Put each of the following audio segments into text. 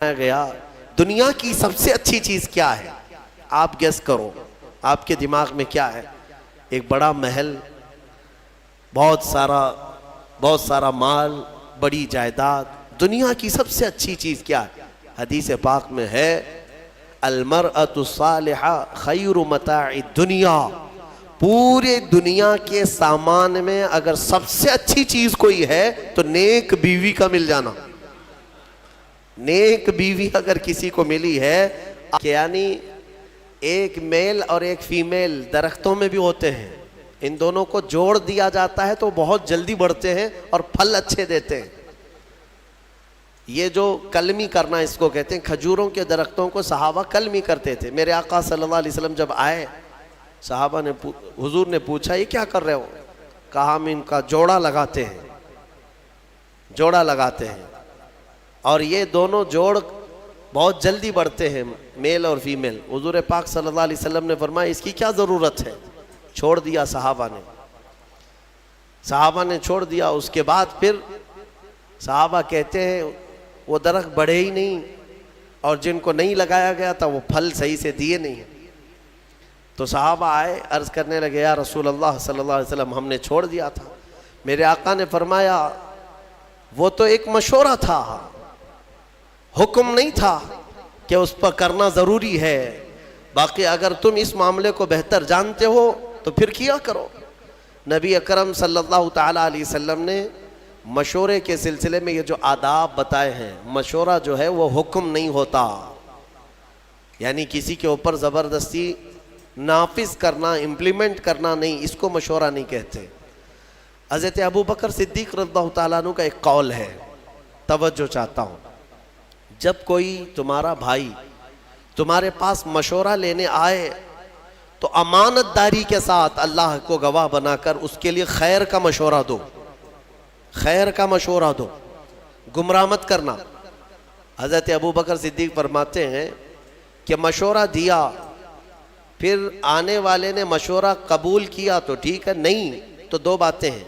گیا دنیا کی سب سے اچھی چیز کیا ہے؟ آپ گیس کرو، آپ کے دماغ میں کیا ہے؟ ایک بڑا محل، بہت سارا مال، بڑی جائیداد۔ دنیا کی سب سے اچھی چیز کیا ہے؟ حدیث پاک میں ہے المرأۃ الصالحہ خیر متاع الدنیا۔ پورے دنیا کے سامان میں اگر سب سے اچھی چیز کوئی ہے تو نیک بیوی کا مل جانا۔ نیک بیوی اگر کسی کو ملی ہے، یعنی ایک میل اور ایک فیمیل درختوں میں بھی ہوتے ہیں، ان دونوں کو جوڑ دیا جاتا ہے تو بہت جلدی بڑھتے ہیں اور پھل اچھے دیتے ہیں۔ یہ جو کلمی کرنا اس کو کہتے ہیں، کھجوروں کے درختوں کو صحابہ کلمی کرتے تھے۔ میرے آقا صلی اللہ علیہ وسلم جب آئے، صحابہ نے حضور نے پوچھا یہ کیا کر رہے ہو؟ کہا ہم ان کا جوڑا لگاتے ہیں اور یہ دونوں جوڑ بہت جلدی بڑھتے ہیں، میل اور فیمیل۔ حضور پاک صلی اللہ علیہ وسلم نے فرمایا اس کی کیا ضرورت ہے؟ چھوڑ دیا صحابہ نے چھوڑ دیا۔ اس کے بعد پھر صحابہ کہتے ہیں وہ درخت بڑھے ہی نہیں، اور جن کو نہیں لگایا گیا تھا وہ پھل صحیح سے دیے نہیں۔ تو صحابہ آئے، عرض کرنے لگے یا رسول اللہ صلی اللہ علیہ وسلم ہم نے چھوڑ دیا تھا۔ میرے آقا نے فرمایا وہ تو ایک مشورہ تھا، حکم نہیں تھا کہ اس پر کرنا ضروری ہے، باقی اگر تم اس معاملے کو بہتر جانتے ہو تو پھر کیا کرو۔ نبی اکرم صلی اللہ تعالیٰ علیہ وسلم نے مشورے کے سلسلے میں یہ جو آداب بتائے ہیں، مشورہ جو ہے وہ حکم نہیں ہوتا، یعنی کسی کے اوپر زبردستی نافذ کرنا، امپلیمنٹ کرنا نہیں، اس کو مشورہ نہیں کہتے۔ حضرت ابو بکر صدیق رضی اللہ تعالیٰ عنہ کا ایک قول ہے، توجہ چاہتا ہوں۔ جب کوئی تمہارا بھائی تمہارے پاس مشورہ لینے آئے تو امانت داری کے ساتھ اللہ کو گواہ بنا کر اس کے لیے خیر کا مشورہ دو، گمراہ مت کرنا۔ حضرت ابو بکر صدیق فرماتے ہیں کہ مشورہ دیا، پھر آنے والے نے مشورہ قبول کیا تو ٹھیک ہے، نہیں تو دو باتیں ہیں۔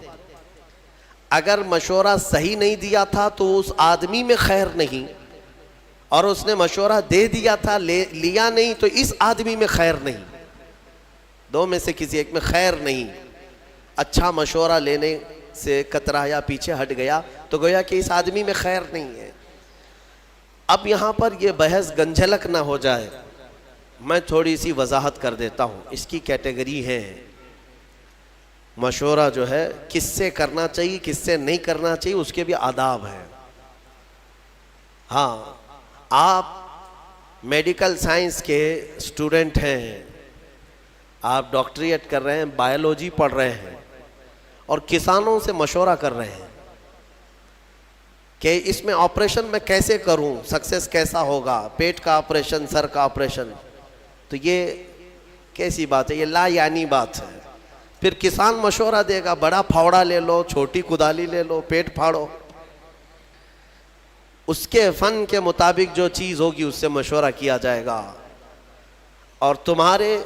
اگر مشورہ صحیح نہیں دیا تھا تو اس آدمی میں خیر نہیں، اور اس نے مشورہ دے دیا تھا لیا نہیں تو اس آدمی میں خیر نہیں، دو میں سے کسی ایک میں خیر نہیں۔ اچھا مشورہ لینے سے کترایا، پیچھے ہٹ گیا تو گویا کہ اس آدمی میں خیر نہیں ہے۔ اب یہاں پر یہ بحث گنجھلک نہ ہو جائے، میں تھوڑی سی وضاحت کر دیتا ہوں۔ اس کی کیٹیگری ہے، مشورہ جو ہے کس سے کرنا چاہیے کس سے نہیں کرنا چاہیے، اس کے بھی آداب ہیں۔ ہاں، آپ میڈیکل سائنس کے اسٹوڈنٹ ہیں، آپ ڈاکٹریٹ کر رہے ہیں، بائیولوجی پڑھ رہے ہیں، اور کسانوں سے مشورہ کر رہے ہیں کہ اس میں آپریشن میں کیسے کروں، سکسیس کیسا ہوگا، پیٹ کا آپریشن، سر کا آپریشن، تو یہ کیسی بات ہے؟ یہ لا یعنی بات ہے۔ پھر کسان مشورہ دے گا بڑا پھاوڑا لے لو، چھوٹی کدالی لے لو، پیٹ پھاڑو، اس کے فن کے مطابق جو چیز ہوگی اس سے مشورہ کیا جائے گا، اور تمہارے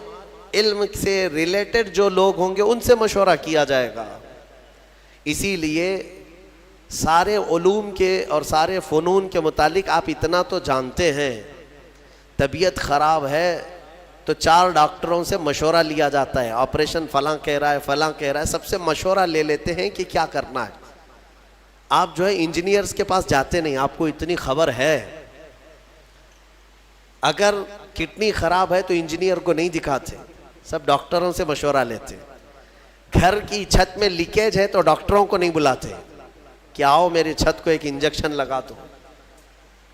علم سے ریلیٹڈ جو لوگ ہوں گے ان سے مشورہ کیا جائے گا۔ اسی لیے سارے علوم کے اور سارے فنون کے متعلق آپ اتنا تو جانتے ہیں، طبیعت خراب ہے تو 4 ڈاکٹروں سے مشورہ لیا جاتا ہے، آپریشن فلاں کہہ رہا ہے، فلاں کہہ رہا ہے، سب سے مشورہ لے لیتے ہیں کہ کیا کرنا ہے۔ آپ جو ہے انجینئرز کے پاس جاتے نہیں، آپ کو اتنی خبر ہے، اگر کڈنی خراب ہے تو انجینئر کو نہیں دکھاتے، سب ڈاکٹروں سے مشورہ لیتے۔ گھر کی چھت میں لیکیج ہے تو ڈاکٹروں کو نہیں بلاتے کہ آؤ میری چھت کو ایک انجیکشن لگا دو،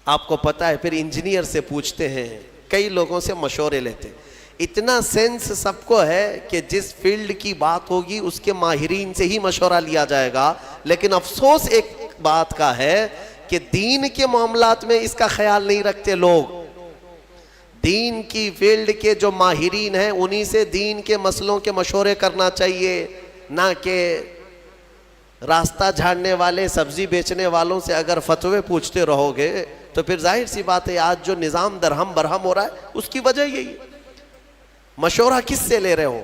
آپ کو پتہ ہے، پھر انجینئر سے پوچھتے ہیں، کئی لوگوں سے مشورے لیتے۔ اتنا سینس سب کو ہے کہ جس فیلڈ کی بات ہوگی اس کے ماہرین سے ہی مشورہ لیا جائے گا، لیکن افسوس ایک بات کا ہے کہ دین کے معاملات میں اس کا خیال نہیں رکھتے لوگ۔ دین کی فیلڈ کے جو ماہرین ہیں انہی سے دین کے مسئلوں کے مشورے کرنا چاہیے، نہ کہ راستہ جھاڑنے والے سبزی بیچنے والوں سے اگر فتوے پوچھتے رہو گے تو پھر ظاہر سی بات ہے آج جو نظام درہم برہم ہو رہا ہے اس کی وجہ یہی۔ مشورہ کس سے لے رہے ہو؟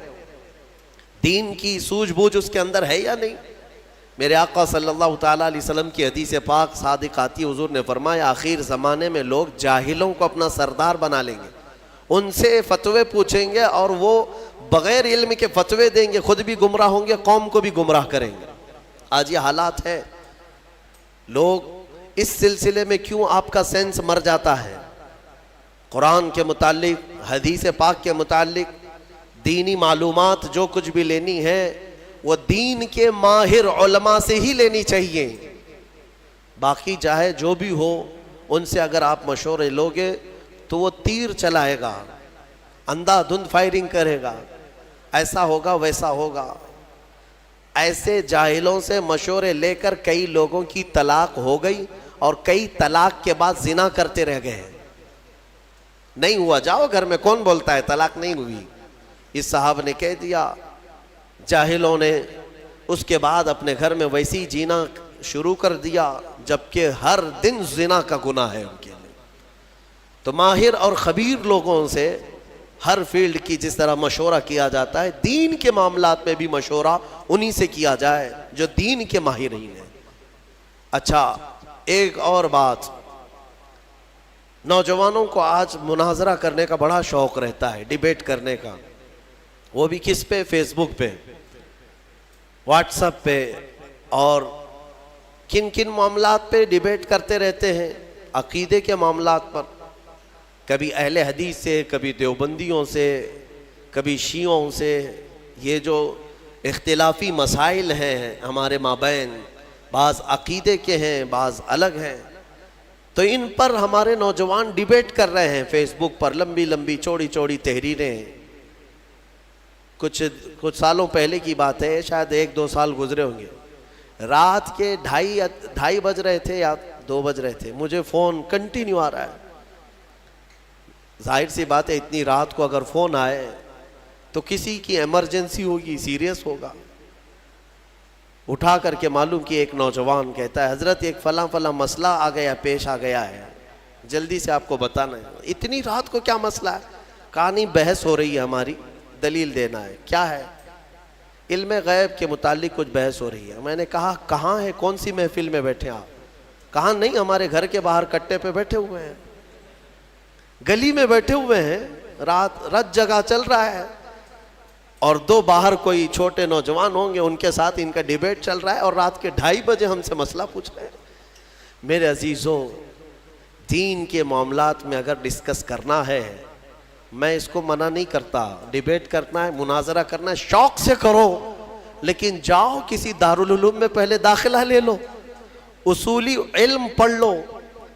دین کی سوجھ بوجھ اس کے اندر ہے یا نہیں؟ میرے آقا صلی اللہ تعالیٰ علیہ وسلم کی حدیث پاک صادق آتی، حضور نے فرمایا آخر زمانے میں لوگ جاہلوں کو اپنا سردار بنا لیں گے، ان سے فتوے پوچھیں گے اور وہ بغیر علم کے فتوے دیں گے، خود بھی گمراہ ہوں گے، قوم کو بھی گمراہ کریں گے۔ آج یہ حالات ہے۔ لوگ اس سلسلے میں کیوں آپ کا سینس مر جاتا ہے؟ قرآن کے متعلق، حدیث پاک کے متعلق دینی معلومات جو کچھ بھی لینی ہے وہ دین کے ماہر علماء سے ہی لینی چاہیے۔ باقی چاہے جو بھی ہو، ان سے اگر آپ مشورے لوگے تو وہ تیر چلائے گا، اندھا دھند فائرنگ کرے گا، ایسا ہوگا ویسا ہوگا۔ ایسے جاہلوں سے مشورے لے کر کئی لوگوں کی طلاق ہو گئی اور کئی طلاق کے بعد زنا کرتے رہ گئے۔ نہیں ہوا، جاؤ گھر میں، کون بولتا ہے طلاق نہیں ہوئی؟ اس صاحب نے کہہ دیا، جاہلوں نے اس کے بعد اپنے گھر میں ویسی جینا شروع کر دیا جبکہ ہر دن زنا کا گناہ ہے ان کے لیے۔ تو ماہر اور خبیر لوگوں سے ہر فیلڈ کی جس طرح مشورہ کیا جاتا ہے، دین کے معاملات میں بھی مشورہ انہی سے کیا جائے جو دین کے ماہرین ہیں۔ اچھا، ایک اور بات، نوجوانوں کو آج مناظرہ کرنے کا بڑا شوق رہتا ہے، ڈیبیٹ کرنے کا، وہ بھی کس پہ؟ فیس بک پہ، واٹس ایپ پہ، اور کن کن معاملات پہ ڈیبیٹ کرتے رہتے ہیں؟ عقیدے کے معاملات پر، کبھی اہل حدیث سے، کبھی دیوبندیوں سے، کبھی شیعوں سے۔ یہ جو اختلافی مسائل ہیں ہمارے مابین، بعض عقیدے کے ہیں، بعض الگ ہیں، تو ان پر ہمارے نوجوان ڈیبیٹ کر رہے ہیں فیس بک پر، لمبی لمبی چوڑی چوڑی تحریریں۔ کچھ سالوں پہلے کی بات ہے، شاید 1-2 سال گزرے ہوں گے، رات کے 2:30 بج رہے تھے یا 2 بج رہے تھے، مجھے فون کنٹینیو آ رہا ہے۔ ظاہر سی بات ہے، اتنی رات کو اگر فون آئے تو کسی کی ایمرجنسی ہوگی، سیریس ہوگا۔ اٹھا کر کے معلوم کہ ایک نوجوان کہتا ہے، حضرت ایک فلاں فلاں مسئلہ پیش آ گیا ہے، جلدی سے آپ کو بتانا ہے۔ اتنی رات کو کیا مسئلہ ہے؟ کہا نہیں، بحث ہو رہی ہے ہماری، دلیل دینا ہے۔ کیا ہے؟ علم غیب کے متعلق کچھ بحث ہو رہی ہے۔ میں نے کہا کہاں ہے، کون سی محفل میں بیٹھے آپ؟ کہاں نہیں، ہمارے گھر کے باہر کٹے پہ بیٹھے ہوئے ہیں، گلی میں بیٹھے ہوئے ہیں، رات جگہ چل رہا ہے، اور 2 باہر کوئی چھوٹے نوجوان ہوں گے، ان کے ساتھ ان کا ڈیبیٹ چل رہا ہے، اور رات کے 2:30 بجے ہم سے مسئلہ پوچھ رہے ہیں۔ میرے عزیزوں، دین کے معاملات میں اگر ڈسکس کرنا ہے، میں اس کو منع نہیں کرتا، ڈیبیٹ کرنا ہے، مناظرہ کرنا ہے، شوق سے کرو، لیکن جاؤ کسی دارالعلوم میں پہلے داخلہ لے لو، اصولی علم پڑھ لو۔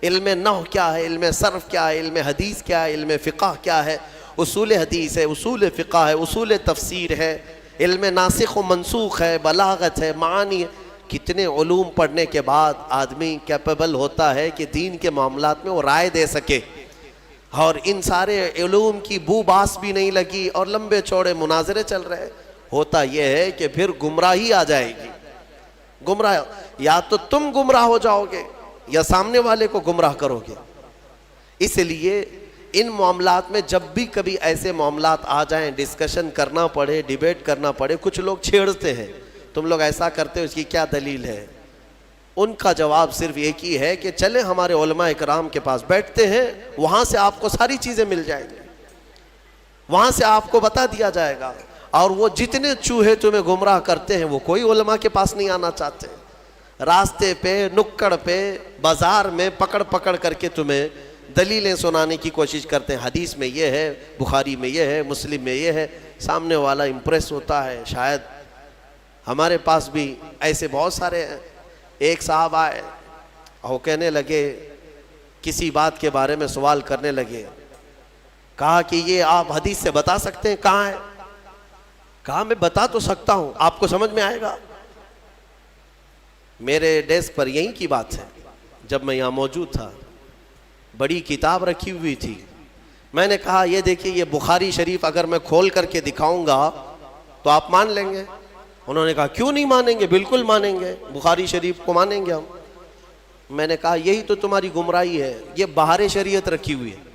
علم نحو کیا ہے، علم صرف کیا ہے، علم حدیث کیا ہے، علم فقہ کیا ہے، اصول حدیث ہے، اصول فقہ ہے، اصول تفسیر ہے، علم ناسخ و منسوخ ہے، بلاغت ہے، معانی ہے۔ کتنے علوم پڑھنے کے بعد آدمی کیپیبل ہوتا ہے کہ دین کے معاملات میں وہ رائے دے سکے، اور ان سارے علوم کی بو باس بھی نہیں لگی اور لمبے چوڑے مناظرے چل رہے۔ ہوتا یہ ہے کہ پھر گمراہی آ جائے گی، گمراہ، یا تو تم گمراہ ہو جاؤ گے یا سامنے والے کو گمراہ کرو گے۔ اس لیے ان معاملات میں جب بھی کبھی ایسے معاملات آ جائیں، ڈسکشن کرنا پڑے، ڈیبیٹ کرنا پڑے، کچھ لوگ چھیڑتے ہیں، تم لوگ ایسا کرتے ہو، اس کی کیا دلیل ہے؟ ان کا جواب صرف ایک ہی ہے کہ چلیں ہمارے علماء اکرام کے پاس بیٹھتے ہیں، وہاں سے آپ کو ساری چیزیں مل جائیں گی، وہاں سے آپ کو بتا دیا جائے گا۔ اور وہ جتنے چوہے تمہیں گمراہ کرتے ہیں وہ کوئی علماء کے پاس نہیں آنا چاہتے، راستے پہ، نکڑ پہ، بازار میں پکڑ پکڑ کر کے تمہیں دلیلیں سنانے کی کوشش کرتے ہیں، حدیث میں یہ ہے، بخاری میں یہ ہے، مسلم میں یہ ہے۔ سامنے والا امپریس ہوتا ہے۔ شاید ہمارے پاس بھی ایسے بہت سارے ہیں۔ ایک صاحب آئے اور کہنے لگے، کسی بات کے بارے میں سوال کرنے لگے، کہا کہ یہ آپ حدیث سے بتا سکتے ہیں کہاں ہے؟ کہا میں بتا تو سکتا ہوں، آپ کو سمجھ میں آئے گا؟ میرے ڈیسک پر یہی کی بات ہے، جب میں یہاں موجود تھا بڑی کتاب رکھی ہوئی تھی، میں نے کہا یہ دیکھیے، یہ بخاری شریف اگر میں کھول کر کے دکھاؤں گا تو آپ مان لیں گے؟ انہوں نے کہا کیوں نہیں مانیں گے، بالکل مانیں گے، بخاری شریف کو مانیں گے ہم۔ میں نے کہا یہی تو تمہاری گمراہی ہے، یہ بہار شریعت رکھی ہوئی ہے،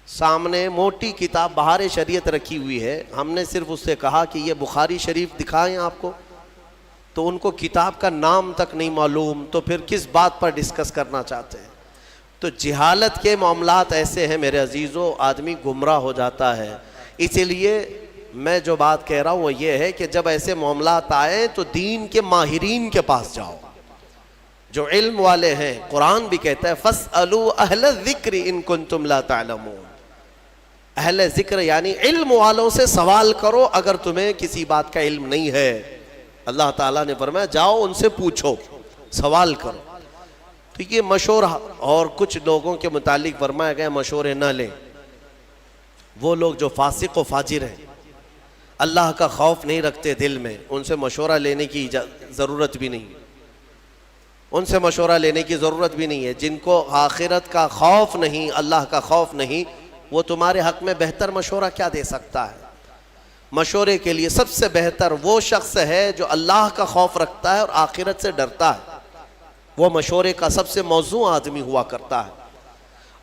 سامنے موٹی کتاب بہار شریعت رکھی ہوئی ہے، ہم نے صرف اس سے کہا کہ یہ بخاری شریف دکھائیں آپ کو، تو ان کو کتاب کا نام تک نہیں معلوم، تو پھر کس بات پر ڈسکس کرنا چاہتے ہیں؟ تو جہالت کے معاملات ایسے ہیں میرے عزیزو، آدمی گمراہ ہو جاتا ہے۔ اسی لیے میں جو بات کہہ رہا ہوں وہ یہ ہے کہ جب ایسے معاملات آئیں تو دین کے ماہرین کے پاس جاؤ، جو علم والے ہیں۔ قرآن بھی کہتا ہے فَاسْأَلُوا أَهْلَ الذِّكْرِ إِن كُنتُمْ لَا تَعْلَمُونَ، اہل ذکر یعنی علم والوں سے سوال کرو اگر تمہیں کسی بات کا علم نہیں ہے۔ اللہ تعالیٰ نے فرمایا جاؤ ان سے پوچھو، سوال کرو۔ تو یہ مشورہ، اور کچھ لوگوں کے متعلق فرمایا گیا مشورے نہ لیں، وہ لوگ جو فاسق و فاجر ہیں، اللہ کا خوف نہیں رکھتے دل میں، ان سے مشورہ لینے کی ضرورت بھی نہیں، ان سے مشورہ لینے کی ضرورت بھی نہیں ہے۔ جن کو آخرت کا خوف نہیں، اللہ کا خوف نہیں، وہ تمہارے حق میں بہتر مشورہ کیا دے سکتا ہے؟ مشورے کے لیے سب سے بہتر وہ شخص ہے جو اللہ کا خوف رکھتا ہے اور آخرت سے ڈرتا ہے، وہ مشورے کا سب سے موزوں آدمی ہوا کرتا ہے۔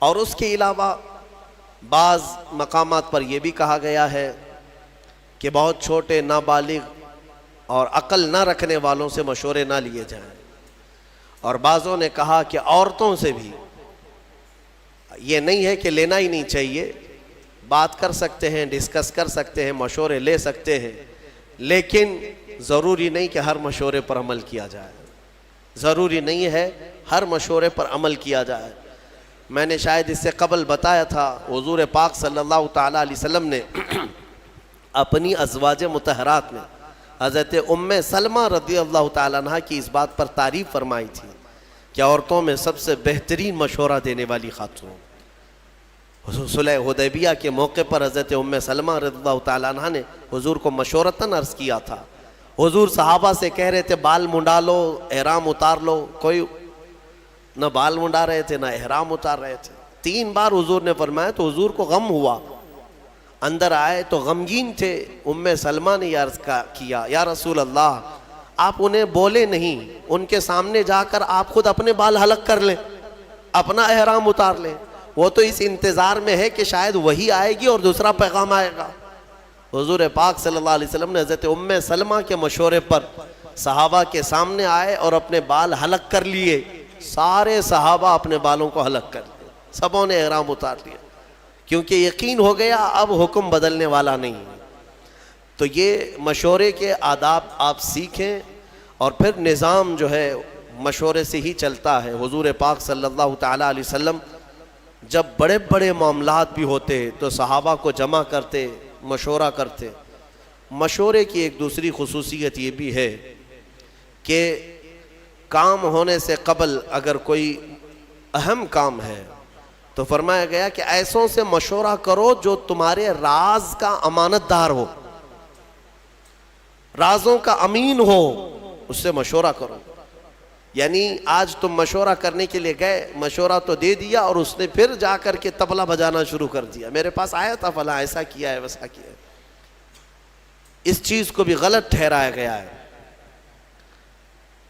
اور اس کے علاوہ بعض مقامات پر یہ بھی کہا گیا ہے کہ بہت چھوٹے نابالغ اور عقل نہ رکھنے والوں سے مشورے نہ لیے جائیں، اور بعضوں نے کہا کہ عورتوں سے بھی یہ نہیں ہے کہ لینا ہی نہیں چاہیے، بات کر سکتے ہیں، ڈسکس کر سکتے ہیں، مشورے لے سکتے ہیں، لیکن ضروری نہیں کہ ہر مشورے پر عمل کیا جائے، ضروری نہیں ہے ہر مشورے پر عمل کیا جائے۔ میں نے شاید اس سے قبل بتایا تھا، حضور پاک صلی اللہ تعالیٰ علیہ وسلم نے اپنی ازواج مطہرات میں حضرت ام سلمہ رضی اللہ تعالیٰ عنہ کی اس بات پر تعریف فرمائی تھی کہ عورتوں میں سب سے بہترین مشورہ دینے والی خاتون۔ صلح حدیبیہ کے موقع پر حضرت ام سلمہ رضی اللہ تعالیٰ عنہ نے حضور کو مشورتاً عرض کیا تھا۔ حضور صحابہ سے کہہ رہے تھے بال منڈا لو، احرام اتار لو، کوئی نہ بال منڈا رہے تھے نہ احرام اتار رہے تھے۔ 3 بار حضور نے فرمایا تو حضور کو غم ہوا، اندر آئے تو غمگین تھے۔ ام سلمہ نے یہ عرض کیا یا رسول اللہ، آپ انہیں بولے نہیں، ان کے سامنے جا کر آپ خود اپنے بال حلق کر لیں، اپنا احرام اتار لیں، وہ تو اس انتظار میں ہے کہ شاید وہی آئے گی اور دوسرا پیغام آئے گا۔ حضور پاک صلی اللہ علیہ وسلم نے حضرت ام سلمہ کے مشورے پر صحابہ کے سامنے آئے اور اپنے بال حلق کر لیے۔ سارے صحابہ اپنے بالوں کو حلق کر لیے، سبوں نے احرام اتار لیا، کیونکہ یقین ہو گیا اب حکم بدلنے والا نہیں۔ تو یہ مشورے کے آداب آپ سیکھیں، اور پھر نظام جو ہے مشورے سے ہی چلتا ہے۔ حضور پاک صلی اللہ تعالیٰ علیہ وسلم جب بڑے بڑے معاملات بھی ہوتے تو صحابہ کو جمع کرتے، مشورہ کرتے۔ مشورے کی ایک دوسری خصوصیت یہ بھی ہے کہ کام ہونے سے قبل اگر کوئی اہم کام ہے تو فرمایا گیا کہ ایسوں سے مشورہ کرو جو تمہارے راز کا امانت دار ہو، رازوں کا امین ہو، اس سے مشورہ کرو۔ یعنی آج تم مشورہ کرنے کے لیے گئے، مشورہ تو دے دیا اور اس نے پھر جا کر کے طبلہ بجانا شروع کر دیا، میرے پاس آیا تھا فلاں ایسا کیا ہے ویسا کیا ہے۔ اس چیز کو بھی غلط ٹھہرایا گیا ہے۔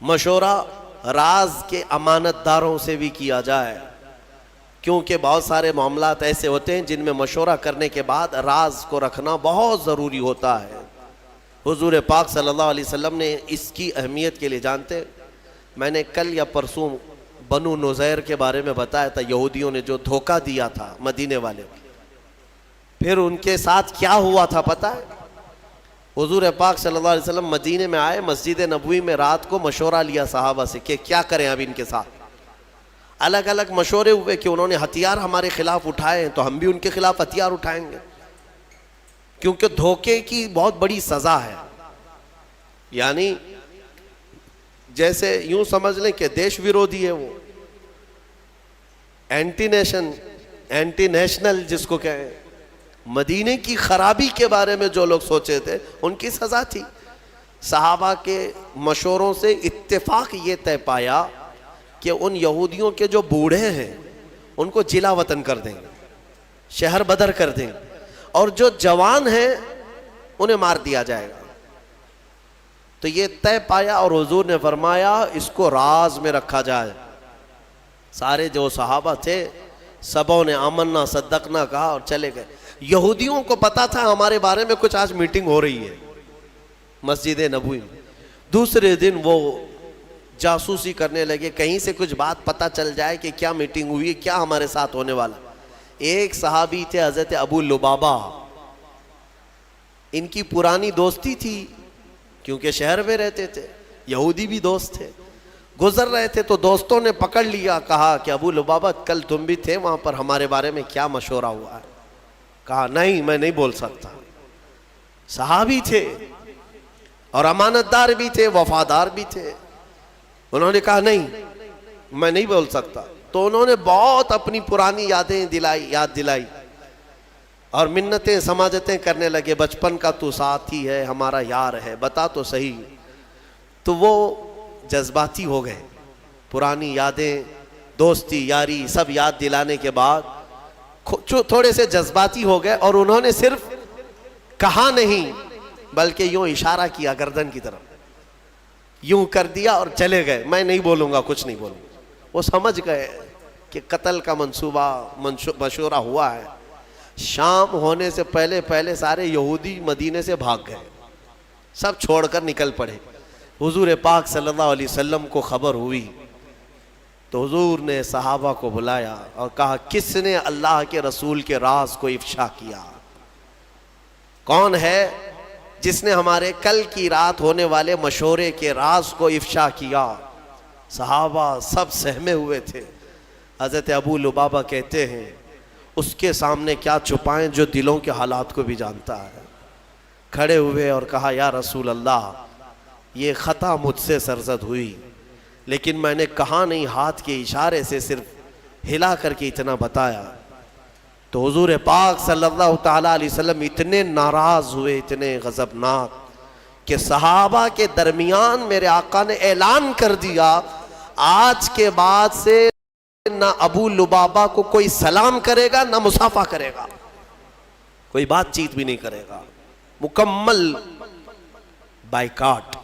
مشورہ راز کے امانت داروں سے بھی کیا جائے، کیونکہ بہت سارے معاملات ایسے ہوتے ہیں جن میں مشورہ کرنے کے بعد راز کو رکھنا بہت ضروری ہوتا ہے۔ حضور پاک صلی اللہ علیہ وسلم نے اس کی اہمیت کے لیے جانتے، میں نے کل یا پرسوں بنو نذیر کے بارے میں بتایا تھا، یہودیوں نے جو دھوکہ دیا تھا مدینے والے، پھر ان کے ساتھ کیا ہوا تھا پتہ ہے؟ حضور پاک صلی اللہ علیہ وسلم مدینے میں آئے، مسجد نبوی میں رات کو مشورہ لیا صحابہ سے کہ کیا کریں اب ان کے ساتھ۔ الگ الگ مشورے ہوئے کہ انہوں نے ہتھیار ہمارے خلاف اٹھائے ہیں تو ہم بھی ان کے خلاف ہتھیار اٹھائیں گے، کیونکہ دھوکے کی بہت بڑی سزا ہے۔ یعنی جیسے یوں سمجھ لیں کہ دیش ویرودھی ہے، وہ اینٹی نیشنل جس کو کہیں، مدینے کی خرابی کے بارے میں جو لوگ سوچے تھے ان کی سزا تھی۔ صحابہ کے مشوروں سے اتفاق یہ طے پایا کہ ان یہودیوں کے جو بوڑھے ہیں ان کو جلا وطن کر دیں گے، شہر بدر کر دیں گے، اور جو جوان ہیں انہیں مار دیا جائے گا۔ تو یہ طے پایا اور حضور نے فرمایا اس کو راز میں رکھا جائے۔ سارے جو صحابہ تھے سبوں نے آمنا صدقنا کہا اور چلے گئے۔ یہودیوں کو پتا تھا ہمارے بارے میں کچھ آج میٹنگ ہو رہی ہے مسجد نبوی میں، دوسرے دن وہ جاسوسی کرنے لگے، کہیں سے کچھ بات پتہ چل جائے کہ کیا میٹنگ ہوئی، کیا ہمارے ساتھ ہونے والا۔ ایک صحابی تھے حضرت ابو لبابہ، ان کی پرانی دوستی تھی کیونکہ شہر میں رہتے تھے، یہودی بھی دوست تھے، گزر رہے تھے تو دوستوں نے پکڑ لیا، کہا کہ ابو لبابہ کل تم بھی تھے وہاں پر، ہمارے بارے میں کیا مشورہ ہوا ہے؟ کہا نہیں میں نہیں بول سکتا۔ صحابی تھے اور امانت دار بھی تھے، وفادار بھی تھے، انہوں نے کہا نہیں میں نہیں بول سکتا۔ تو انہوں نے بہت اپنی پرانی یاد دلائی اور منتیں سماجتیں کرنے لگے، بچپن کا تو ساتھی ہے، ہمارا یار ہے، بتا تو صحیح۔ تو وہ جذباتی ہو گئے، پرانی یادیں، دوستی یاری سب یاد دلانے کے بعد تھوڑے سے جذباتی ہو گئے، اور انہوں نے صرف کہا نہیں بلکہ یوں اشارہ کیا گردن کی طرف، یوں کر دیا اور چلے گئے، میں نہیں بولوں گا، کچھ نہیں بولوں گا۔ وہ سمجھ گئے کہ قتل کا منصوبہ مشورہ ہوا ہے۔ شام ہونے سے پہلے سارے یہودی مدینے سے بھاگ گئے، سب چھوڑ کر نکل پڑے۔ حضور پاک صلی اللہ علیہ وسلم کو خبر ہوئی تو حضور نے صحابہ کو بلایا اور کہا کس نے اللہ کے رسول کے راز کو افشا کیا؟ کون ہے جس نے ہمارے کل کی رات ہونے والے مشورے کے راز کو افشا کیا؟ صحابہ سب سہمے ہوئے تھے۔ حضرت ابو لبابہ کہتے ہیں اس کے سامنے کیا چھپائیں جو دلوں کے حالات کو بھی جانتا ہے۔ کھڑے ہوئے اور کہا یا رسول اللہ یہ خطا مجھ سے سرزد ہوئی، لیکن میں نے کہا نہیں، ہاتھ کے اشارے سے صرف ہلا کر کے اتنا بتایا۔ تو حضور پاک صلی اللہ تعالیٰ علیہ وسلم اتنے ناراض ہوئے، اتنے غضبناک، کہ صحابہ کے درمیان میرے آقا نے اعلان کر دیا آج کے بعد سے نہ ابو لبابہ کو کوئی سلام کرے گا نہ مصافحہ کرے گا، کوئی بات چیت بھی نہیں کرے گا، مکمل بائیکاٹ۔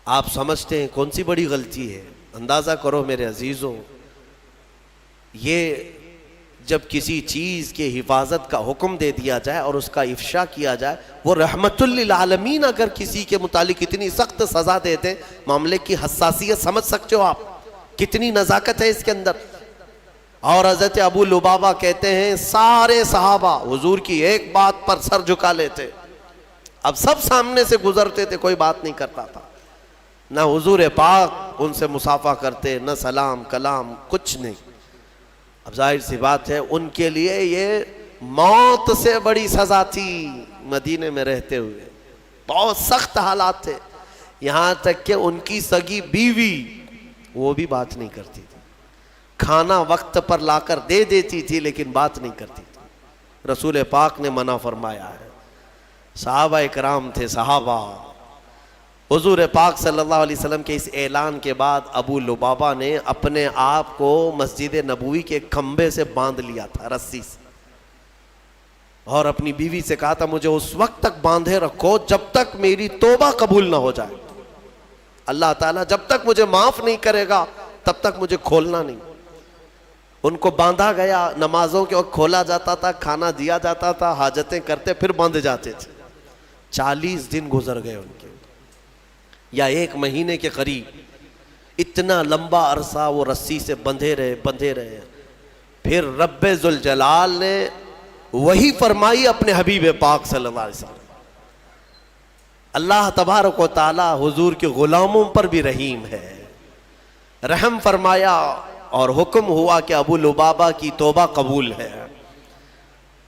آپ سمجھتے ہیں کون سی بڑی غلطی ہے؟ اندازہ کرو میرے عزیزوں، یہ جب کسی چیز کے حفاظت کا حکم دے دیا جائے اور اس کا افشا کیا جائے، وہ رحمت للعالمین اگر کسی کے متعلق اتنی سخت سزا دے دیں، معاملے کی حساسیت سمجھ سکتے ہو آپ، کتنی نزاکت ہے اس کے اندر۔ اور حضرت ابو لبابہ کہتے ہیں سارے صحابہ حضور کی ایک بات پر سر جھکا لیتے، اب سب سامنے سے گزرتے تھے، کوئی بات نہیں کرتا تھا، نہ حضور پاک ان سے مصافحہ کرتے، نہ سلام کلام، کچھ نہیں۔ اب ظاہر سی بات ہے ان کے لیے یہ موت سے بڑی سزا تھی، مدینے میں رہتے ہوئے بہت سخت حالات تھے، یہاں تک کہ ان کی سگی بیوی وہ بھی بات نہیں کرتی تھی، کھانا وقت پر لا کر دے دیتی تھی لیکن بات نہیں کرتی تھی، رسول پاک نے منع فرمایا ہے۔ صحابہ اکرام تھے، صحابہ، حضور پاک صلی اللہ علیہ وسلم کے اس اعلان کے بعد ابو لبابہ نے اپنے آپ کو مسجد نبوی کے کھمبے سے باندھ لیا تھا، رسی سے، اور اپنی بیوی سے کہا تھا مجھے اس وقت تک باندھے رکھو جب تک میری توبہ قبول نہ ہو جائے، اللہ تعالیٰ جب تک مجھے معاف نہیں کرے گا تب تک مجھے کھولنا نہیں۔ ان کو باندھا گیا، نمازوں کے وقت کھولا جاتا تھا، کھانا دیا جاتا تھا، حاجتیں کرتے پھر باندھے جاتے تھے۔ 40 دن گزر گئے ان کے، یا 1 مہینے کے قریب، اتنا لمبا عرصہ وہ رسی سے بندھے رہے۔ پھر رب ذوالجلال نے وہی فرمائی اپنے حبیب پاک صلی اللہ علیہ وسلم۔ اللہ تبارک و تعالی حضور کے غلاموں پر بھی رحیم ہے، رحم فرمایا اور حکم ہوا کہ ابو لبابہ کی توبہ قبول ہے۔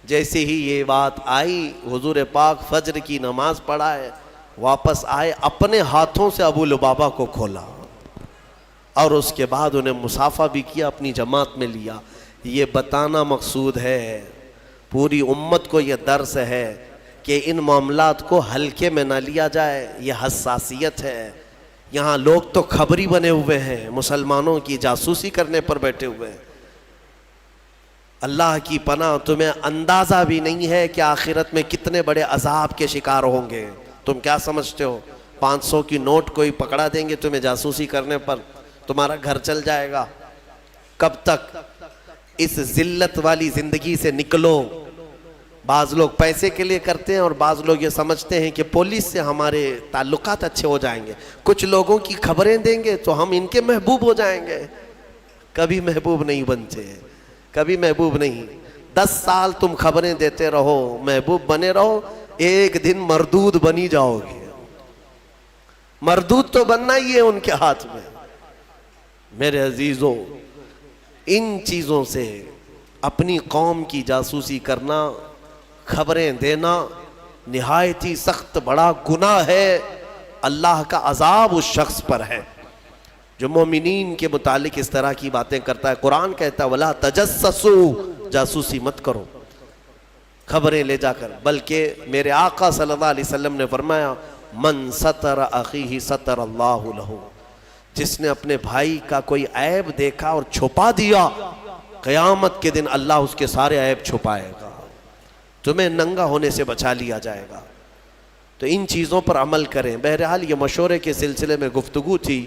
جیسے ہی یہ بات آئی، حضور پاک فجر کی نماز پڑھائے، واپس آئے، اپنے ہاتھوں سے ابو لبابہ کو کھولا اور اس کے بعد انہیں مصافحہ بھی کیا، اپنی جماعت میں لیا۔ یہ بتانا مقصود ہے، پوری امت کو یہ درس ہے کہ ان معاملات کو ہلکے میں نہ لیا جائے، یہ حساسیت ہے۔ یہاں لوگ تو خبری بنے ہوئے ہیں، مسلمانوں کی جاسوسی کرنے پر بیٹھے ہوئے ہیں۔ اللہ کی پناہ، تمہیں اندازہ بھی نہیں ہے کہ آخرت میں کتنے بڑے عذاب کے شکار ہوں گے۔ تم کیا سمجھتے ہو 500 کی نوٹ کوئی پکڑا دیں گے تمہیں جاسوسی کرنے پر، تمہارا گھر چل جائے گا؟ کب تک؟ اس ذلت والی زندگی سے نکلو، بعض لوگ پیسے کے لیے کرتے ہیں اور بعض لوگ یہ سمجھتے ہیں کہ پولیس سے ہمارے تعلقات اچھے ہو جائیں گے، کچھ لوگوں کی خبریں دیں گے تو ہم ان کے محبوب ہو جائیں گے۔ کبھی محبوب نہیں بنتے، کبھی محبوب نہیں۔ 10 سال تم خبریں دیتے رہو، محبوب بنے رہو، ایک دن مردود بنی جاؤ گے۔ مردود تو بننا ہی ہے ان کے ہاتھ میں۔ میرے عزیزو، ان چیزوں سے اپنی قوم کی جاسوسی کرنا، خبریں دینا نہایت ہی سخت بڑا گناہ ہے۔ اللہ کا عذاب اس شخص پر ہے جو مومنین کے متعلق اس طرح کی باتیں کرتا ہے۔ قرآن کہتا ہے وَلَا تَجَسَّسُوا، جاسوسی مت کرو خبریں لے جا کر، بلکہ میرے آقا صلی اللہ علیہ وسلم نے فرمایا من ستر اخیہ ستر اللہ لہ، جس نے اپنے بھائی کا کوئی عیب دیکھا اور چھپا دیا، قیامت کے دن اللہ اس کے سارے عیب چھپائے گا، تمہیں ننگا ہونے سے بچا لیا جائے گا۔ تو ان چیزوں پر عمل کریں۔ بہرحال یہ مشورے کے سلسلے میں گفتگو تھی۔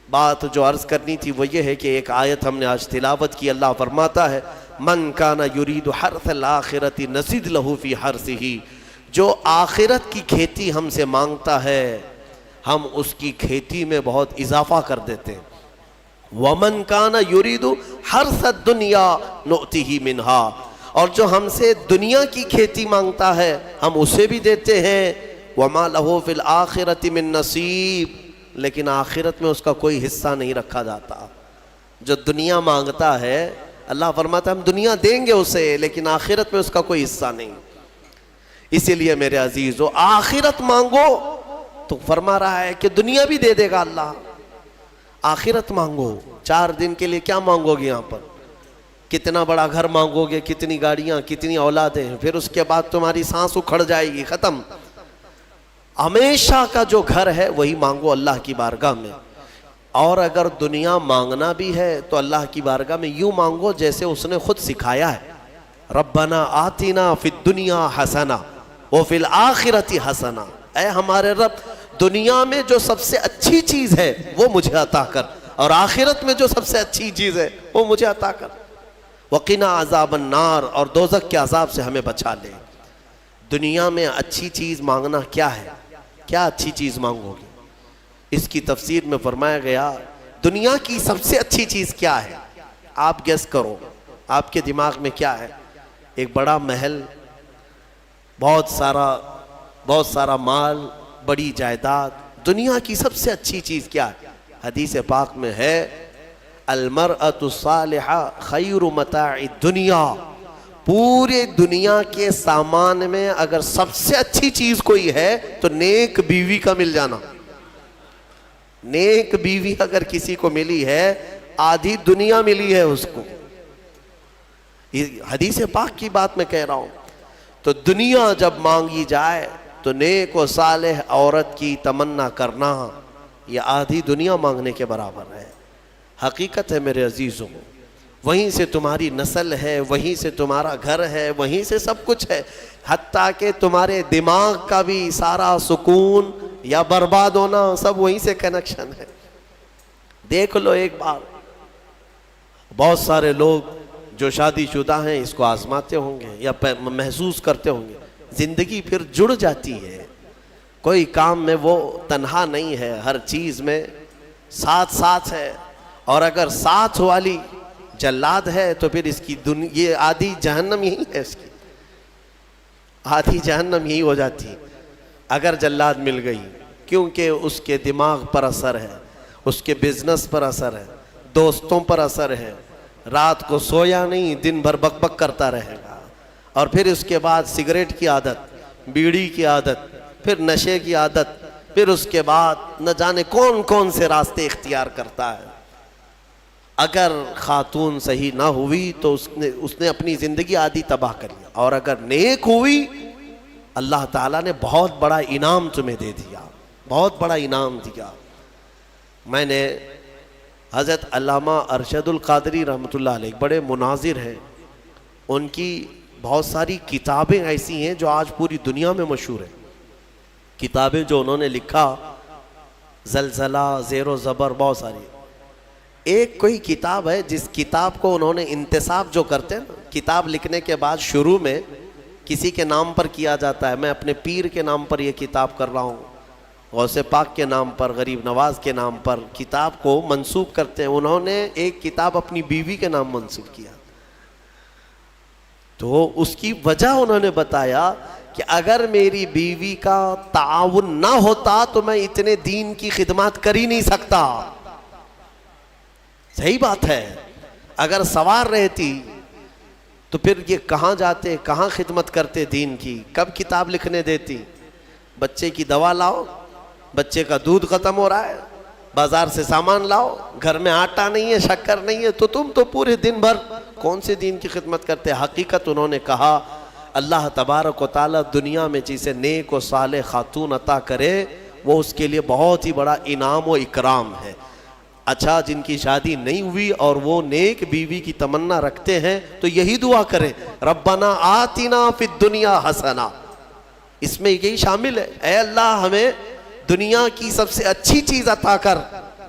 بات جو عرض کرنی تھی وہ یہ ہے کہ ایک آیت ہم نے آج تلاوت کی۔ اللہ فرماتا ہے من کان یرید حرث الآخرۃ نزد لہ فی حرثہ، جو آخرت کی کھیتی ہم سے مانگتا ہے ہم اس کی کھیتی میں بہت اضافہ کر دیتے ہیں۔ ومن کان یرید حرث الدنیا نؤتہ منہا، اور جو ہم سے دنیا کی کھیتی مانگتا ہے ہم اسے بھی دیتے ہیں۔ وما لہ فی الآخرۃ من نصیب، لیکن آخرت میں اس کا کوئی حصہ نہیں رکھا جاتا۔ جو دنیا مانگتا ہے اللہ فرماتا ہے ہم دنیا دیں گے اسے، لیکن آخرت میں اس کا کوئی حصہ نہیں۔ اسی لیے میرے عزیزو، آخرت مانگو تو فرما رہا ہے کہ دنیا بھی دے دے گا اللہ۔ آخرت مانگو، 4 دن کے لیے کیا مانگو گے یہاں پر؟ کتنا بڑا گھر مانگو گے، کتنی گاڑیاں، کتنی اولادیں، پھر اس کے بعد تمہاری سانس اکھڑ جائے گی، ختم۔ ہمیشہ کا جو گھر ہے وہی مانگو اللہ کی بارگاہ میں۔ اور اگر دنیا مانگنا بھی ہے تو اللہ کی بارگاہ میں یوں مانگو جیسے اس نے خود سکھایا ہے، ربنا آتنا فی الدنیا حسنہ وفی الآخرۃ حسنہ، اے ہمارے رب دنیا میں جو سب سے اچھی چیز ہے وہ مجھے عطا کر، اور آخرت میں جو سب سے اچھی چیز ہے وہ مجھے عطا کر، وقنا عذاب النار، اور دوزخ کے عذاب سے ہمیں بچا لے۔ دنیا میں اچھی چیز مانگنا کیا ہے؟ کیا اچھی چیز مانگو گے؟ اس کی تفسیر میں فرمایا گیا دنیا کی سب سے اچھی چیز کیا ہے؟ آپ گیس کرو، آپ کے دماغ میں کیا ہے؟ ایک بڑا محل، بہت سارا مال، بڑی جائیداد۔ دنیا کی سب سے اچھی چیز کیا ہے؟ حدیث پاک میں ہے المرأة الصالحہ خیر متاع الدنیا، پورے دنیا کے سامان میں اگر سب سے اچھی چیز کوئی ہے تو نیک بیوی کا مل جانا۔ نیک بیوی اگر کسی کو ملی ہے آدھی دنیا ملی ہے اس کو۔ حدیث پاک کی بات میں کہہ رہا ہوں۔ تو دنیا جب مانگی جائے تو نیک و صالح عورت کی تمنا کرنا یہ آدھی دنیا مانگنے کے برابر ہے۔ حقیقت ہے میرے عزیزوں، وہیں سے تمہاری نسل ہے، وہیں سے تمہارا گھر ہے، وہیں سے سب کچھ ہے، حتیٰ کہ تمہارے دماغ کا بھی سارا سکون یا برباد ہونا سب وہیں سے کنیکشن ہے۔ دیکھ لو ایک بار، بہت سارے لوگ جو شادی شدہ ہیں اس کو آزماتے ہوں گے یا محسوس کرتے ہوں گے، زندگی پھر جڑ جاتی ہے، کوئی کام میں وہ تنہا نہیں ہے، ہر چیز میں ساتھ ہے۔ اور اگر ساتھ والی جلاد ہے تو پھر اس کی یہ آدھی جہنم یہی ہے، اس کی آدھی جہنم یہی ہو جاتی اگر جلاد مل گئی، کیونکہ اس کے دماغ پر اثر ہے، اس کے بزنس پر اثر ہے، دوستوں پر اثر ہے، رات کو سویا نہیں، دن بھر بک بک کرتا رہے گا، اور پھر اس کے بعد سگریٹ کی عادت، بیڑی کی عادت، پھر نشے کی عادت، پھر اس کے بعد نہ جانے کون کون سے راستے اختیار کرتا ہے۔ اگر خاتون صحیح نہ ہوئی تو اس نے اپنی زندگی آدھی تباہ کر لیا، اور اگر نیک ہوئی اللہ تعالیٰ نے بہت بڑا انعام تمہیں دے دیا، بہت بڑا انعام دیا۔ میں نے حضرت علامہ ارشد القادری رحمۃ اللہ علیہ بڑے مناظر ہیں، ان کی بہت ساری کتابیں ایسی ہیں جو آج پوری دنیا میں مشہور ہیں۔ کتابیں جو انہوں نے لکھا، زلزلہ، زیر و زبر، بہت ساری۔ ایک کوئی کتاب ہے جس کتاب کو انہوں نے انتصاب جو کرتے ہیں نا، کتاب لکھنے کے بعد شروع میں کسی کے نام پر کیا جاتا ہے. میں اپنے پیر کے نام پر یہ کتاب کر رہا ہوں, غوث پاک کے نام پر, غریب نواز کے نام پر کتاب کو منسوب کرتے ہیں. انہوں نے ایک کتاب اپنی بیوی کے نام منسوب کیا, تو اس کی وجہ انہوں نے بتایا کہ اگر میری بیوی کا تعاون نہ ہوتا تو میں اتنے دین کی خدمات کر ہی نہیں سکتا. صحیح بات ہے, اگر سوار رہتی تو پھر یہ کہاں جاتے, کہاں خدمت کرتے دین کی, کب کتاب لکھنے دیتی. بچے کی دوا لاؤ, بچے کا دودھ ختم ہو رہا ہے, بازار سے سامان لاؤ, گھر میں آٹا نہیں ہے, شکر نہیں ہے, تو تم تو پورے دن بھر کون سے دین کی خدمت کرتے. حقیقت انہوں نے کہا اللہ تبارک و تعالیٰ دنیا میں جسے نیک و صالح خاتون عطا کرے وہ اس کے لیے بہت ہی بڑا انعام و اکرام ہے. اچھا, جن کی شادی نہیں ہوئی اور وہ نیک بیوی کی تمنا رکھتے ہیں تو یہی دعا کریں, ربنا آتنا فی الدنیا حسنہ. اس میں یہی شامل ہے, اے اللہ ہمیں دنیا کی سب سے اچھی چیز عطا کر.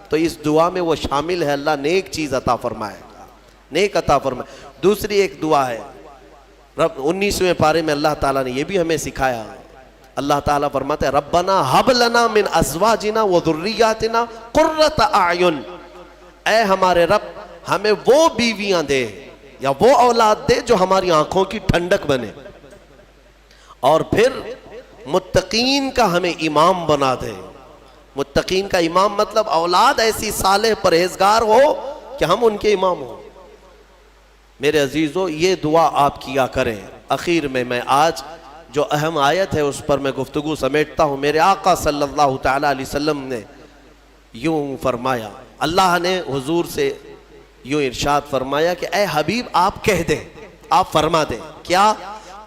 تو اس دعا میں وہ شامل ہے, اللہ نیک چیز عطا فرمائے, نیک عطا فرمائے. دوسری ایک دعا ہے, رب 19ویں پارے میں اللہ تعالیٰ نے یہ بھی ہمیں سکھایا. اللہ تعالیٰ فرماتے ہیں ربنا ہب لنا من ازواجنا و ذریاتنا قرۃ اعین. اے ہمارے رب ہمیں وہ بیویاں دے یا وہ اولاد دے جو ہماری آنکھوں کی ٹھنڈک بنے, اور پھر متقین کا ہمیں امام بنا دے. متقین کا امام مطلب اولاد ایسی صالح پرہیزگار ہو کہ ہم ان کے امام ہوں. میرے عزیزو, یہ دعا آپ کیا کریں. اخیر میں آج جو اہم آیت ہے اس پر میں گفتگو سمیٹتا ہوں. میرے آقا صلی اللہ تعالیٰ علیہ وسلم نے یوں فرمایا, اللہ نے حضور سے یوں ارشاد فرمایا کہ اے حبیب آپ کہہ دیں, آپ فرما دیں, کیا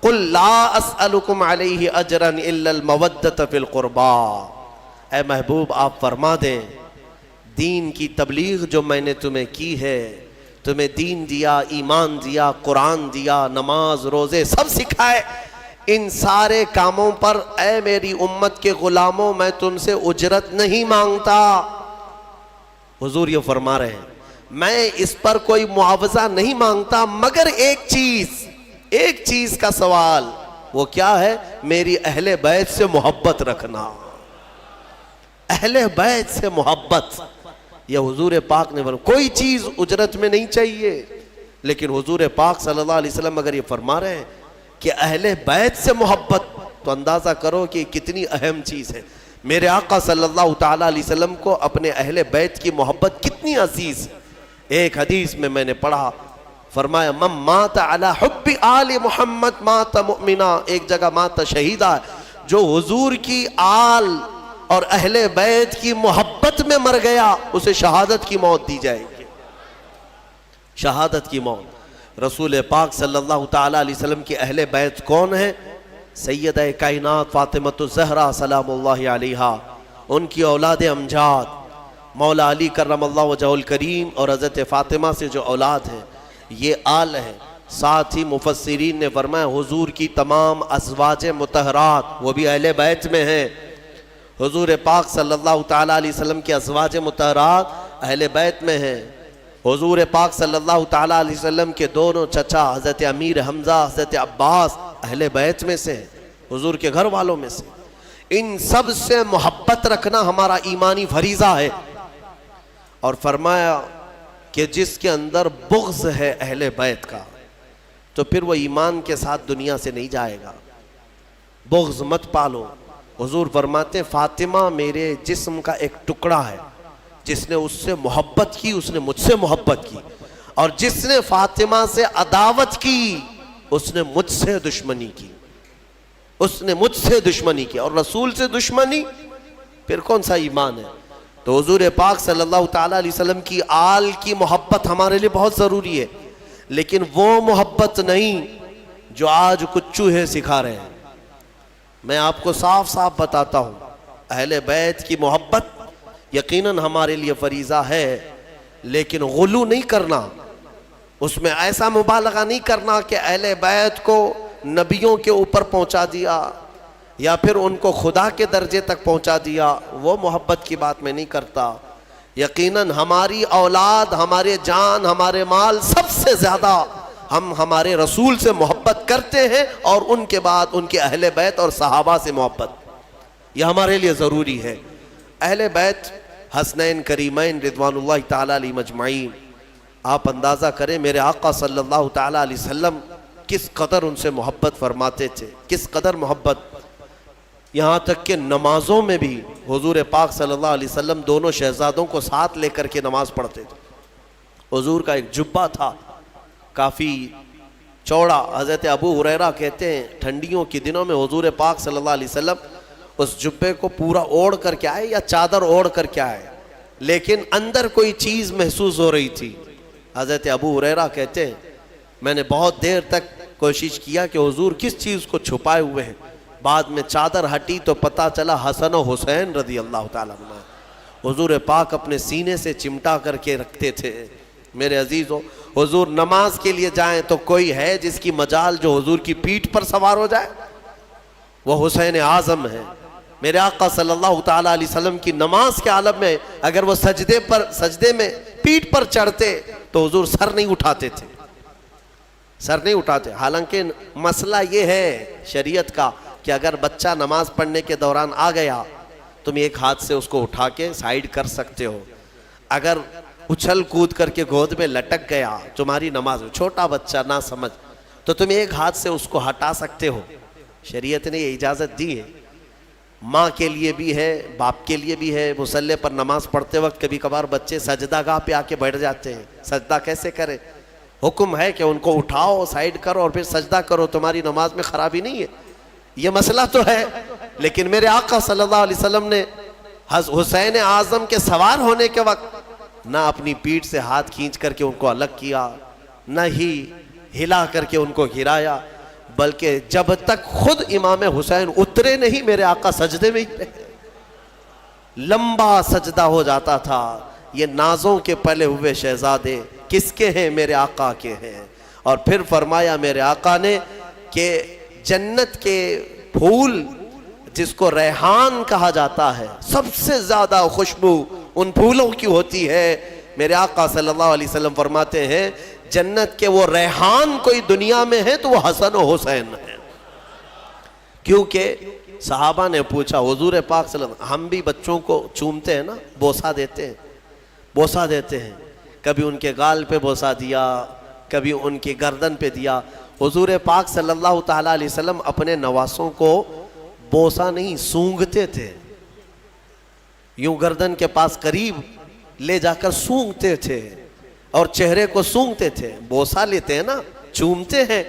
قل لا اسألکم علیہ اجرا الا المودۃ فی القربا. اے محبوب آپ فرما دیں دین کی تبلیغ جو میں نے تمہیں کی ہے, تمہیں دین دیا, ایمان دیا, قرآن دیا, نماز روزے سب سکھائے, ان سارے کاموں پر اے میری امت کے غلاموں میں تم سے اجرت نہیں مانگتا. حضور یہ فرما رہے ہیں میں اس پر کوئی معاوضہ نہیں مانگتا مگر ایک چیز کا سوال, وہ کیا ہے؟ میری اہل بیت سے محبت رکھنا. اہل بیت سے محبت, یہ حضور پاک نے فرمایا. کوئی چیز اجرت میں نہیں چاہیے, لیکن حضور پاک صلی اللہ علیہ وسلم اگر یہ فرما رہے ہیں کہ اہل بیت سے محبت, تو اندازہ کرو کہ کتنی اہم چیز ہے. میرے آقا صلی اللہ تعالیٰ علیہ وسلم کو اپنے اہل بیت کی محبت کتنی عزیز. ایک حدیث میں نے پڑھا, فرمایا من مات علی حب آل محمد مات مؤمنا, ایک جگہ مات شہیدہ, جو حضور کی آل اور اہل بیت کی محبت میں مر گیا اسے شہادت کی موت دی جائے گی. شہادت کی موت. رسول پاک صلی اللہ تعالیٰ علیہ وسلم کی اہل بیت کون ہیں؟ سیدہ کائنات فاطمۃ الزہرا سلام اللہ علیہا, ان کی اولاد امجاد مولا علی کرم اللہ وجہہ الکریم اور حضرت فاطمہ سے جو اولاد ہیں یہ آل ہے. ساتھ ہی مفسرین نے فرمایا حضور کی تمام ازواج مطہرات وہ بھی اہل بیت میں ہیں. حضور پاک صلی اللہ تعالیٰ علیہ وسلم کی ازواج مطہرات اہل بیت میں ہیں. حضور پاک صلی اللہ تعالیٰ علیہ وسلم کے دونوں چچا حضرت امیر حمزہ, حضرت عباس اہل بیت میں سے, حضور کے گھر والوں میں سے. ان سب سے محبت رکھنا ہمارا ایمانی فریضہ ہے. اور فرمایا کہ جس کے اندر بغض ہے اہل بیت کا تو پھر وہ ایمان کے ساتھ دنیا سے نہیں جائے گا. بغض مت پالو. حضور فرماتے ہیں فاطمہ میرے جسم کا ایک ٹکڑا ہے, جس نے اس سے محبت کی اس نے مجھ سے محبت کی, اور جس نے فاطمہ سے عداوت کی اس نے مجھ سے دشمنی کی. اس نے مجھ سے دشمنی کی, اور رسول سے دشمنی پھر کون سا ایمان ہے؟ تو حضور پاک صلی اللہ تعالیٰ علیہ وسلم کی آل کی محبت ہمارے لیے بہت ضروری ہے, لیکن وہ محبت نہیں جو آج کچھ چوہے سکھا رہے ہیں. میں آپ کو صاف صاف بتاتا ہوں, اہل بیت کی محبت یقیناً ہمارے لیے فریضہ ہے, لیکن غلو نہیں کرنا, اس میں ایسا مبالغہ نہیں کرنا کہ اہل بیت کو نبیوں کے اوپر پہنچا دیا یا پھر ان کو خدا کے درجے تک پہنچا دیا. وہ محبت کی بات میں نہیں کرتا. یقیناً ہماری اولاد, ہمارے جان, ہمارے مال سب سے زیادہ ہم ہمارے رسول سے محبت کرتے ہیں اور ان کے بعد ان کے اہل بیت اور صحابہ سے محبت، یہ ہمارے لیے ضروری ہے۔ اہل بیت حسنین کریمین رضوان اللہ تعالیٰ علیہ مجمعین، آپ اندازہ کریں میرے آقا صلی اللہ تعالیٰ علیہ وسلم کس قدر ان سے محبت فرماتے تھے، کس قدر محبت، یہاں تک کہ نمازوں میں بھی حضور پاک صلی اللہ علیہ وسلم دونوں شہزادوں کو ساتھ لے کر کے نماز پڑھتے تھے۔ حضور کا ایک جبہ تھا کافی چوڑا، حضرت ابو ہریرہ کہتے ہیں ٹھنڈیوں کے دنوں میں حضور پاک صلی اللہ علیہ وسلم اس جبے کو پورا اوڑھ کر کے آئے یا چادر اوڑھ کر کے آئے، لیکن اندر کوئی چیز محسوس ہو رہی تھی۔ حضرت ابو ہریرہ کہتے ہیں میں نے بہت دیر تک کوشش کیا کہ حضور کس چیز کو چھپائے ہوئے ہیں، بعد میں چادر ہٹی تو پتہ چلا حسن و حسین رضی اللہ تعالیٰ عنہ، حضور پاک اپنے سینے سے چمٹا کر کے رکھتے تھے۔ میرے عزیزو، حضور نماز کے لیے جائیں تو کوئی ہے جس کی مجال جو حضور کی پیٹھ پر سوار ہو جائے؟ وہ حسین اعظم ہے۔ میرے آقا صلی اللہ تعالیٰ علیہ وسلم کی نماز کے عالم میں اگر وہ سجدے میں پیٹھ پر چڑھتے تو حضور سر نہیں اٹھاتے تھے، سر نہیں اٹھاتے۔ حالانکہ مسئلہ یہ ہے شریعت کا کہ اگر بچہ نماز پڑھنے کے دوران آ گیا تم ایک ہاتھ سے اس کو اٹھا کے سائیڈ کر سکتے ہو، اگر اچھل کود کر کے گود میں لٹک گیا تمہاری نماز، چھوٹا بچہ نہ سمجھ، تو تم ایک ہاتھ سے اس کو ہٹا سکتے ہو، شریعت نے یہ اجازت دی ہے۔ ماں کے لیے بھی ہے، باپ کے لیے بھی ہے۔ مصلی پر نماز پڑھتے وقت کبھی کبھار بچے سجدہ گاہ پہ آ کے بیٹھ جاتے ہیں، سجدہ کیسے کریں؟ حکم ہے کہ ان کو اٹھاؤ، سائیڈ کرو اور پھر سجدہ کرو، تمہاری نماز میں خرابی نہیں ہے۔ یہ مسئلہ تو ہے، لیکن میرے آقا صلی اللہ علیہ وسلم نے حسین اعظم کے سوار ہونے کے وقت نہ اپنی پیٹھ سے ہاتھ کھینچ کر کے ان کو الگ کیا، نہ ہی ہلا کر کے ان کو گرایا، بلکہ جب تک خود امام حسین اترے نہیں میرے آقا سجدے میں ہی رہے، لمبا سجدہ ہو جاتا تھا۔ یہ نازوں کے پلے ہوئے شہزادے کس کے ہیں؟ میرے آقا کے ہیں۔ اور پھر فرمایا میرے آقا نے کہ جنت کے پھول جس کو ریحان کہا جاتا ہے، سب سے زیادہ خوشبو ان پھولوں کی ہوتی ہے۔ میرے آقا صلی اللہ علیہ وسلم فرماتے ہیں جنت کے وہ ریحان کوئی دنیا میں ہے تو وہ حسن و حسین ہے۔ کیونکہ صحابہ نے پوچھا حضور پاک صلی اللہ علیہ وسلم، ہم بھی بچوں کو چومتے ہیں نا، بوسہ دیتے ہیں، کبھی ان کے گال پہ بوسہ دیا، کبھی ان کی گردن پہ دیا۔ حضور پاک صلی اللہ تعالیٰ علیہ وسلم اپنے نواسوں کو بوسہ نہیں سونگھتے تھے، یوں گردن کے پاس قریب لے جا کر سونگھتے تھے اور چہرے کو سونگھتے تھے۔ بوسہ لیتے ہیں نا، چومتے ہیں،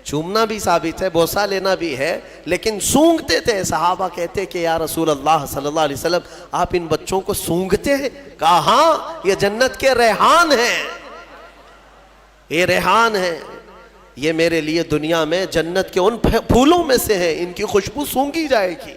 چومنا بھی ثابت ہے، بوسہ لینا بھی ہے، لیکن سونگھتے تھے۔ صحابہ کہتے کہ یا رسول اللہ صلی اللہ علیہ وسلم آپ ان بچوں کو سونگھتے ہیں؟ کہا ہاں، یہ جنت کے ریحان ہیں، یہ ریحان ہیں، یہ میرے لیے دنیا میں جنت کے ان پھولوں میں سے ہیں، ان کی خوشبو سونگھی جائے گی۔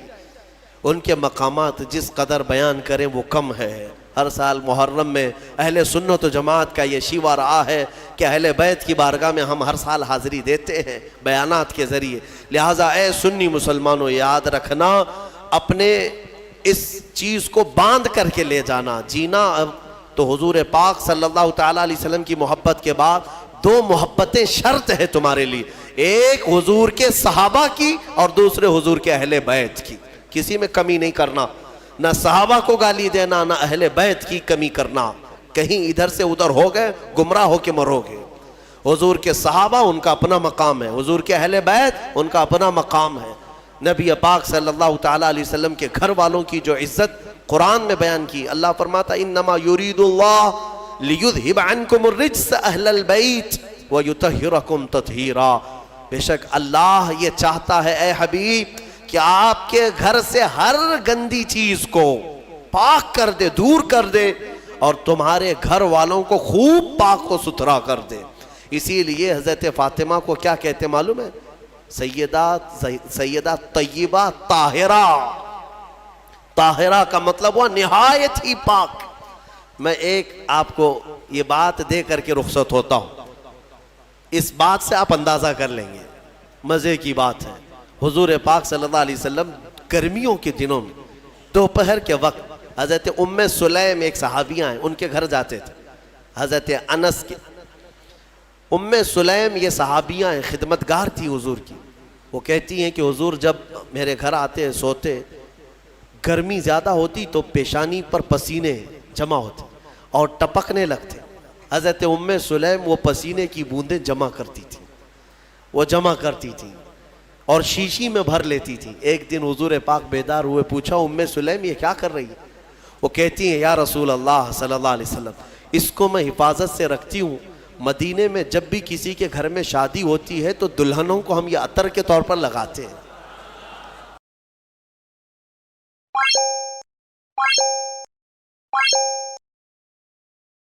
ان کے مقامات جس قدر بیان کریں وہ کم ہے۔ ہر سال محرم میں اہل سنت و جماعت کا یہ شیوا رہا ہے کہ اہل بیت کی بارگاہ میں ہم ہر سال حاضری دیتے ہیں بیانات کے ذریعے۔ لہٰذا اے سنی مسلمانوں یاد رکھنا، اپنے اس چیز کو باندھ کر کے لے جانا، جینا۔ اب تو حضور پاک صلی اللہ تعالیٰ علیہ وسلم کی محبت کے بعد دو محبتیں شرط ہے تمہارے لیے، ایک حضور کے صحابہ کی اور دوسرے حضور کے اہل بیت کی۔ کسی میں کمی نہیں کرنا، نہ صحابہ کو گالی دینا، نہ اہل بیت کی کمی کرنا، کہیں ادھر سے ادھر ہو گئے گمراہ ہو کے مرو گے۔ حضور کے صحابہ ان کا اپنا مقام ہے، حضور کے اہل بیت ان کا اپنا مقام ہے۔ نبی پاک صلی اللہ تعالیٰ علیہ وسلم کے گھر والوں کی جو عزت قرآن میں بیان کی، اللہ فرماتا انما یرید اللہ لیذہب عنکم الرجس اہل البیت ویطہرکم تطہیرا۔ بے شک اللہ یہ چاہتا ہے اے حبیب کہ آپ کے گھر سے ہر گندی چیز کو پاک کر دے، دور کر دے، اور تمہارے گھر والوں کو خوب پاک و ستھرا کر دے۔ اسی لیے حضرت فاطمہ کو کیا کہتے معلوم ہے؟ سیدہ طیبہ طاہرہ۔ طاہرہ کا مطلب ہوا نہایت ہی پاک۔ میں ایک آپ کو یہ بات دے کر کے رخصت ہوتا ہوں، اس بات سے آپ اندازہ کر لیں گے، مزے کی بات ہے۔ حضور پاک صلی اللہ علیہ وسلم گرمیوں کے دنوں میں دوپہر کے وقت حضرت ام سلیم ایک صحابیہ ہیں، ان کے گھر جاتے تھے۔ حضرت انس کے ام سلیم یہ صحابیاں ہیں، خدمتگار تھی حضور کی. وہ کہتی ہیں کہ حضور جب میرے گھر آتے سوتے، گرمی زیادہ ہوتی تو پیشانی پر پسینے جمع ہوتے اور ٹپکنے لگتے. حضرت ام سلیم وہ پسینے کی بوندیں جمع کرتی تھی، وہ جمع کرتی تھی اور شیشی میں بھر لیتی تھی. ایک دن حضور پاک بیدار ہوئے، پوچھا ام سلیم یہ کیا کر رہی ہے؟ وہ کہتی ہیں یا رسول اللہ صلی اللہ علیہ وسلم، اس کو میں حفاظت سے رکھتی ہوں. مدینے میں جب بھی کسی کے گھر میں شادی ہوتی ہے تو دلہنوں کو ہم یہ عطر کے طور پر لگاتے ہیں.